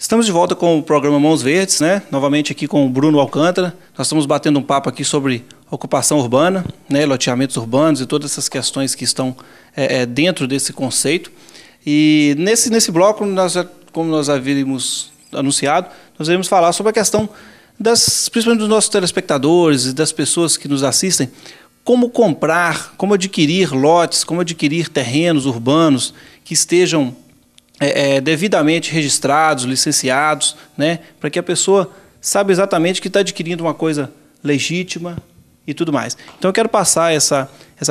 Estamos de volta com o programa Mãos Verdes, né? Novamente aqui com o Bruno Alcântara. Nós estamos batendo um papo aqui sobre ocupação urbana, né? Loteamentos urbanos e todas essas questões que estão dentro desse conceito. E nesse bloco, como nós havíamos anunciado, nós iremos falar sobre a questão principalmente dos nossos telespectadores e das pessoas que nos assistem, como comprar, como adquirir lotes, como adquirir terrenos urbanos que estejam devidamente registrados, licenciados, né, para que a pessoa saiba exatamente que está adquirindo uma coisa legítima e tudo mais. Então eu quero passar essa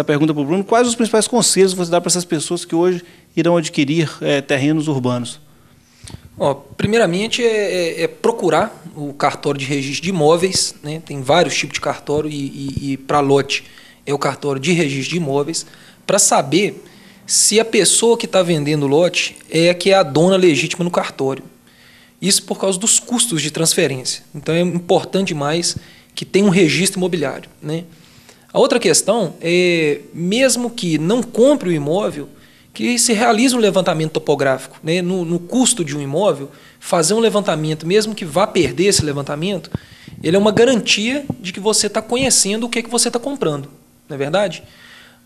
pergunta para o Bruno. Quais os principais conselhos você dá para essas pessoas que hoje irão adquirir terrenos urbanos? Primeiramente é procurar o cartório de registro de imóveis, né? Tem vários tipos de cartório e para lote é o cartório de registro de imóveis, para saber se a pessoa que está vendendo o lote é a que é a dona legítima no cartório. Isso por causa dos custos de transferência. Então é importante demais que tenha um registro imobiliário, né? A outra questão é, mesmo que não compre o imóvel, que se realize um levantamento topográfico, né? No custo de um imóvel, fazer um levantamento, mesmo que vá perder esse levantamento, ele é uma garantia de que você está conhecendo o que você está comprando, não é verdade?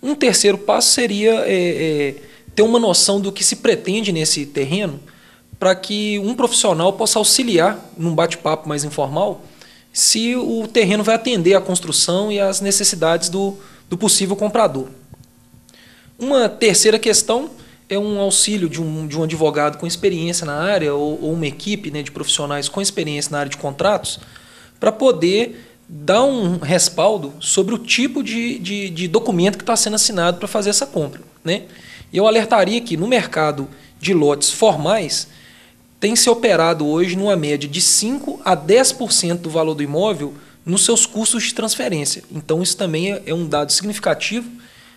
Um terceiro passo seria ter uma noção do que se pretende nesse terreno, para que um profissional possa auxiliar, num bate-papo mais informal, se o terreno vai atender à construção e às necessidades do possível comprador. Uma terceira questão é um auxílio de um advogado com experiência na área ou uma equipe, né, de profissionais com experiência na área de contratos, para poder dar um respaldo sobre o tipo de documento que está sendo assinado para fazer essa compra, né? E eu alertaria que no mercado de lotes formais tem se operado hoje numa média de 5% a 10% do valor do imóvel nos seus custos de transferência. Então isso também é um dado significativo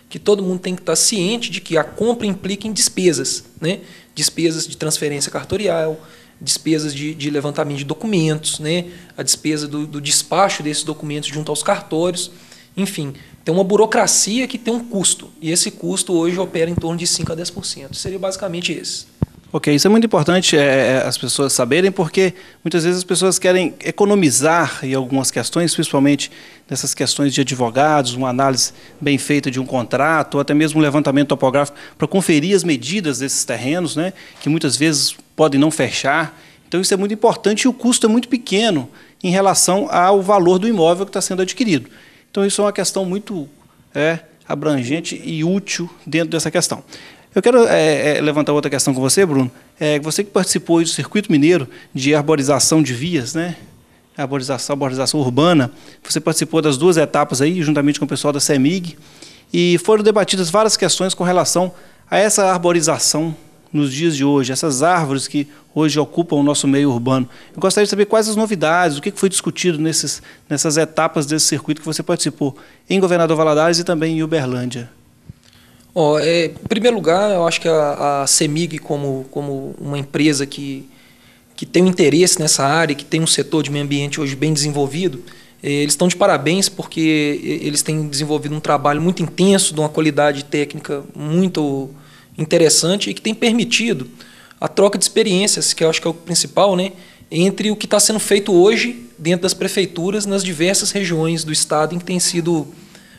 que todo mundo tem que estar ciente de que a compra implica em despesas, né? Despesas de transferência cartorial, despesas de levantamento de documentos, né? A despesa do despacho desses documentos junto aos cartórios. Enfim, tem uma burocracia que tem um custo, e esse custo hoje opera em torno de 5% a 10%. Seria basicamente esse. Ok, isso é muito importante as pessoas saberem, porque muitas vezes as pessoas querem economizar em algumas questões, principalmente nessas questões de advogados, uma análise bem feita de um contrato, ou até mesmo um levantamento topográfico para conferir as medidas desses terrenos, né, que muitas vezes podem não fechar. Então isso é muito importante e o custo é muito pequeno em relação ao valor do imóvel que está sendo adquirido. Então isso é uma questão muito abrangente e útil dentro dessa questão. Eu quero levantar outra questão com você, Bruno. Você que participou do Circuito Mineiro de arborização de vias, né? Arborização urbana, você participou das 2 etapas aí, juntamente com o pessoal da CEMIG, e foram debatidas várias questões com relação a essa arborização nos dias de hoje, essas árvores que hoje ocupam o nosso meio urbano. Eu gostaria de saber quais as novidades, o que foi discutido nessas etapas desse circuito que você participou em Governador Valadares e também em Uberlândia. Em primeiro lugar, eu acho que a CEMIG, como uma empresa que tem um interesse nessa área, que tem um setor de meio ambiente hoje bem desenvolvido, eles estão de parabéns porque eles têm desenvolvido um trabalho muito intenso, de uma qualidade técnica muito interessante e que tem permitido a troca de experiências, que eu acho que é o principal, né, entre o que está sendo feito hoje dentro das prefeituras nas diversas regiões do estado em que tem sido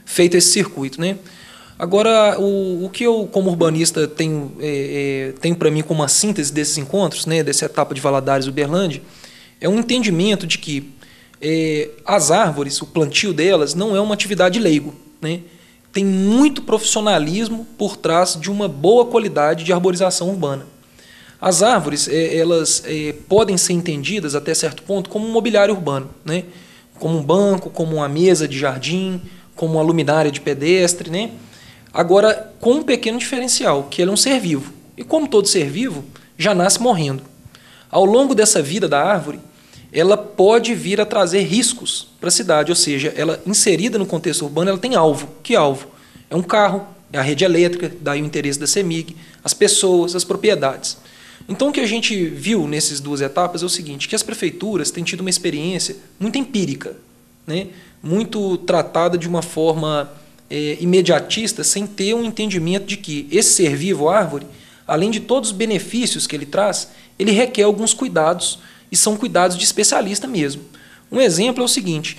feito esse circuito, né? Agora, o que eu, como urbanista, tenho para mim como uma síntese desses encontros, né, dessa etapa de Valadares e Uberlândia, é um entendimento de que as árvores, o plantio delas, não é uma atividade leigo, né? Tem muito profissionalismo por trás de uma boa qualidade de arborização urbana. As árvores elas podem ser entendidas, até certo ponto, como um mobiliário urbano, né? Como um banco, como uma mesa de jardim, como uma luminária de pedestre, né? Agora, com um pequeno diferencial, que ele é um ser vivo. E como todo ser vivo, já nasce morrendo. Ao longo dessa vida da árvore, ela pode vir a trazer riscos para a cidade, ou seja, ela inserida no contexto urbano, ela tem alvo. Que alvo? É um carro, é a rede elétrica, daí o interesse da CEMIG, as pessoas, as propriedades. Então, o que a gente viu nessas 2 etapas é o seguinte, que as prefeituras têm tido uma experiência muito empírica, né? Muito tratada de uma forma imediatista, sem ter um entendimento de que esse ser vivo, árvore, além de todos os benefícios que ele traz, ele requer alguns cuidados, e são cuidados de especialista mesmo. Um exemplo é o seguinte: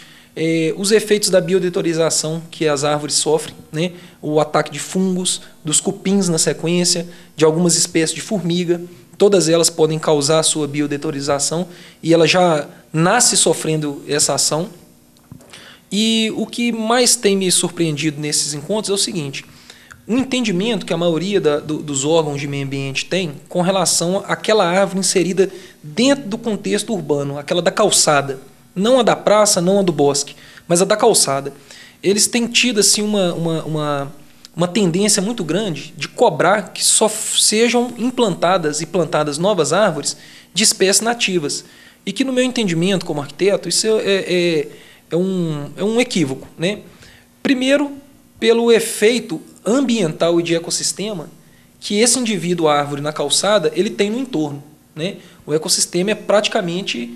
os efeitos da biodeteriorização que as árvores sofrem, né? O ataque de fungos, dos cupins na sequência, de algumas espécies de formiga, todas elas podem causar a sua biodeteriorização e ela já nasce sofrendo essa ação. E o que mais tem me surpreendido nesses encontros é o seguinte: um entendimento que a maioria dos órgãos de meio ambiente tem com relação àquela árvore inserida dentro do contexto urbano, aquela da calçada, não a da praça, não a do bosque, mas a da calçada. Eles têm tido assim, uma tendência muito grande de cobrar que só sejam implantadas e plantadas novas árvores de espécies nativas. E que, no meu entendimento como arquiteto, isso é um equívoco, né? Primeiro, pelo efeito ambiental e de ecossistema que esse indivíduo árvore na calçada ele tem no entorno, né? O ecossistema é praticamente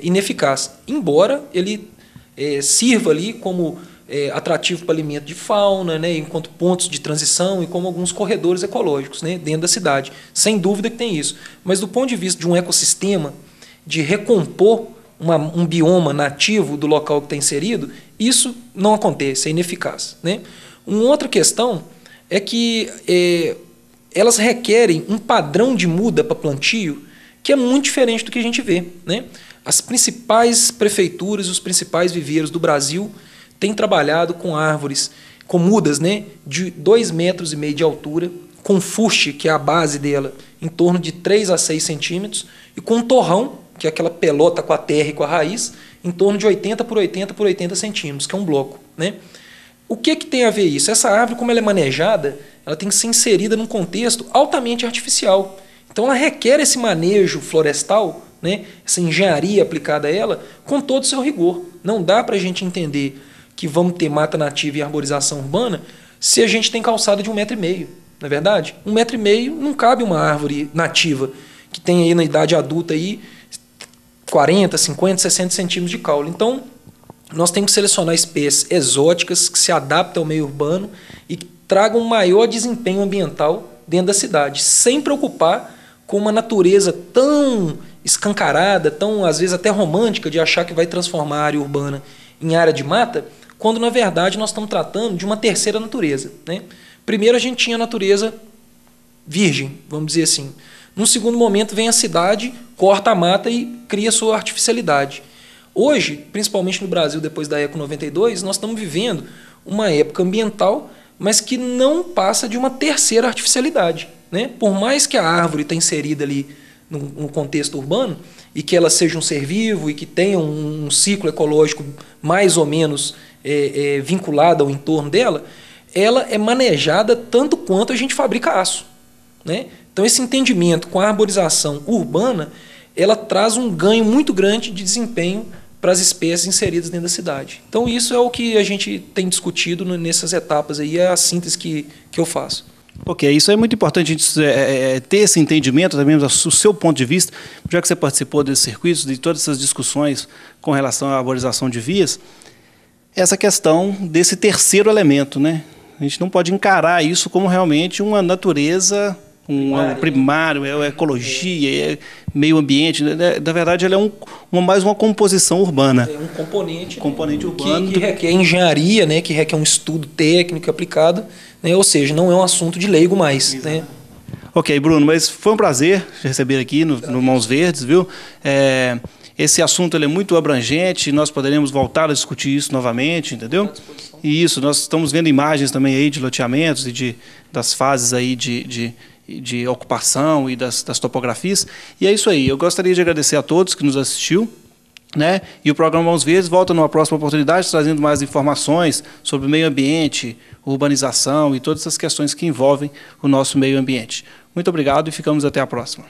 ineficaz, embora ele sirva ali como atrativo para alimento de fauna, né? Enquanto pontos de transição e como alguns corredores ecológicos, né? Dentro da cidade. Sem dúvida que tem isso. Mas do ponto de vista de um ecossistema, de recompor um bioma nativo do local que está inserido, isso não acontece, é ineficaz, né? Uma outra questão é que elas requerem um padrão de muda para plantio que é muito diferente do que a gente vê, né? As principais prefeituras, os principais viveiros do Brasil têm trabalhado com árvores, com mudas, né, de 2,5 metros de altura, com fuste, que é a base dela, em torno de 3 a 6 centímetros, e com um torrão, que é aquela pelota com a terra e com a raiz, em torno de 80 por 80 por 80 centímetros, que é um bloco, né? O que tem a ver isso? Essa árvore, como ela é manejada, ela tem que ser inserida num contexto altamente artificial. Então ela requer esse manejo florestal, né? Essa engenharia aplicada a ela, com todo o seu rigor. Não dá para a gente entender que vamos ter mata nativa e arborização urbana se a gente tem calçada de 1,5 metro, não é verdade? 1,5 metro não cabe uma árvore nativa que tem aí na idade adulta aí 40, 50, 60 centímetros de caule. Então, nós temos que selecionar espécies exóticas que se adaptam ao meio urbano e que tragam um maior desempenho ambiental dentro da cidade, sem preocupar com uma natureza tão escancarada, tão às vezes até romântica, de achar que vai transformar a área urbana em área de mata, quando na verdade nós estamos tratando de uma terceira natureza, né? Primeiro a gente tinha a natureza virgem, vamos dizer assim. Num segundo momento vem a cidade, corta a mata e cria sua artificialidade. Hoje, principalmente no Brasil, depois da Eco 92, nós estamos vivendo uma época ambiental, mas que não passa de uma terceira artificialidade, né? Por mais que a árvore está inserida ali no contexto urbano e que ela seja um ser vivo e que tenha um ciclo ecológico mais ou menos vinculado ao entorno dela, ela é manejada tanto quanto a gente fabrica aço, né? Então, esse entendimento com a arborização urbana, ela traz um ganho muito grande de desempenho para as espécies inseridas dentro da cidade. Então, isso é o que a gente tem discutido nessas etapas aí, é a síntese que eu faço. Ok, isso é muito importante a gente ter esse entendimento também do seu ponto de vista, já que você participou desses circuitos, de todas essas discussões com relação à arborização de vias, essa questão desse terceiro elemento, né? A gente não pode encarar isso como realmente uma natureza primário, é ecologia, é meio ambiente. Na verdade, ela é mais uma composição urbana. É um componente urbano. Que requer engenharia, né? Que requer um estudo técnico aplicado, né? Ou seja, não é um assunto de leigo mais. Né? Ok, Bruno, mas foi um prazer te receber aqui no Mãos Verdes, viu? Esse assunto ele é muito abrangente, nós poderemos voltar a discutir isso novamente, entendeu? E isso, nós estamos vendo imagens também aí de loteamentos e das fases aí de ocupação e das topografias. E é isso aí. Eu gostaria de agradecer a todos que nos assistiu, né? E o programa Mãos Verdes volta numa próxima oportunidade, trazendo mais informações sobre meio ambiente, urbanização e todas essas questões que envolvem o nosso meio ambiente. Muito obrigado e ficamos até a próxima.